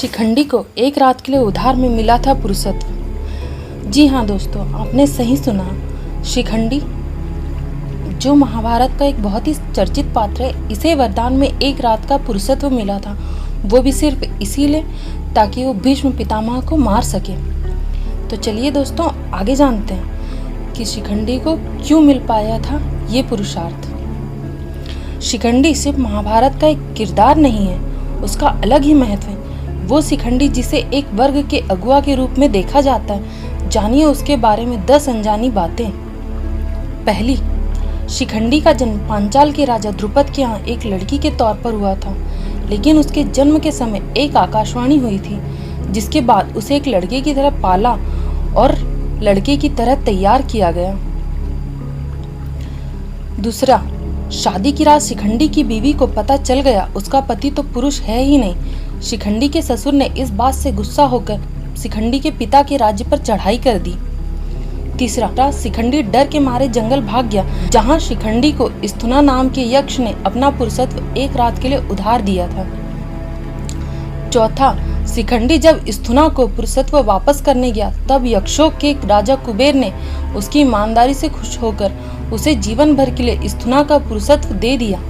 शिखंडी को एक रात के लिए उधार में मिला था पुरुषत्व। जी हाँ दोस्तों, आपने सही सुना। शिखंडी जो महाभारत का एक बहुत ही चर्चित पात्र है, इसे वरदान में एक रात का पुरुषत्व मिला था, वो भी सिर्फ इसीलिए ताकि वो भीष्म पितामह को मार सके। तो चलिए दोस्तों, आगे जानते हैं कि शिखंडी को क्यों मिल पाया था ये पुरुषार्थ। शिखंडी सिर्फ महाभारत का एक किरदार नहीं है, उसका अलग ही महत्व है। वो शिखंडी जिसे एक वर्ग के अगुआ के रूप में देखा जाता है, जानिए उसके बारे में 10 अनजानी बातें। पहली, शिखंडी का जन्म पांचाल के राजा द्रुपद के यहाँ एक लड़की के तौर पर हुआ था, लेकिन उसके जन्म के समय एक आकाशवाणी हुई थी, जिसके बाद उसे एक लड़के की तरह पाला और लड़के की तरह तैयार किया गया। दूसरा, शादी की रात शिखंडी की बीवी को पता चल गया उसका पति तो पुरुष है ही नहीं। शिखंडी के ससुर ने इस बात से गुस्सा होकर शिखंडी के पिता के राज्य पर चढ़ाई कर दी। तीसरा, शिखंडी डर के मारे जंगल भाग गया, जहां शिखंडी को स्थुना नाम के यक्ष ने अपना पुरुषत्व एक रात के लिए उधार दिया था। चौथा, शिखंडी जब स्थुना को पुरुषत्व वापस करने गया, तब यक्षों के राजा कुबेर ने उसकी ईमानदारी से खुश होकर उसे जीवन भर के लिए स्थुना का पुरुषत्व दे दिया।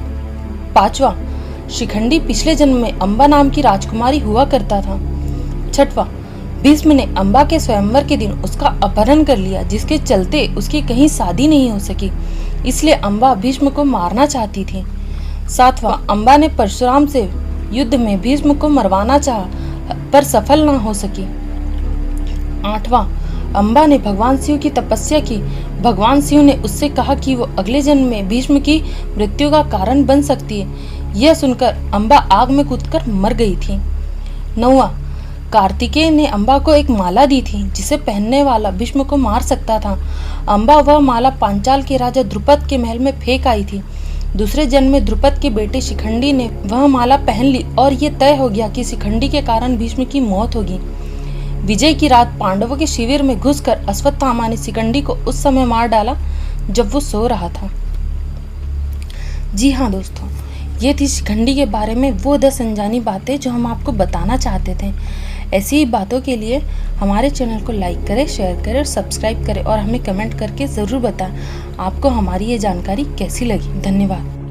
पांचवा, शिखंडी पिछले जन्म में अम्बा नाम की राजकुमारी हुआ करता था। छठवां, भीष्म ने अम्बा के स्वयंवर के दिन उसका अपहरण कर लिया, जिसके चलते उसकी कहीं शादी नहीं हो सकी, इसलिए अम्बा भीष्म को मारना चाहती थी। सातवां, अम्बा ने परशुराम से युद्ध में भीष्म को मरवाना चाहा, पर सफल न हो सकी। आठवां, अम्बा ने भगवान शिव की तपस्या की। भगवान शिव ने उससे कहा कि वो अगले जन्म में भीष्म की मृत्यु का कारण बन सकती है। यह सुनकर अम्बा आग में कूदकर मर गई थी। 9वां, कार्तिकेय ने अम्बा को एक माला दी थी, जिसे पहनने वाला भीष्म को मार सकता था। अम्बा वह माला पांचाल के राजा द्रुपद के महल में फेंक आई थी। दूसरे जन्म में द्रुपद के बेटे शिखंडी ने वह माला पहन ली और ये तय हो गया कि शिखंडी के कारण भीष्म की मौत होगी। विजय की रात पांडवों के शिविर में घुसकर अश्वत्थामा ने शिखंडी को उस समय मार डाला जब वो सो रहा था। जी हाँ दोस्तों, ये थी शिखंडी के बारे में वो 10 अनजानी बातें जो हम आपको बताना चाहते थे। ऐसी ही बातों के लिए हमारे चैनल को लाइक करें, शेयर करें और सब्सक्राइब करें, और हमें कमेंट करके ज़रूर बताएं आपको हमारी ये जानकारी कैसी लगी। धन्यवाद।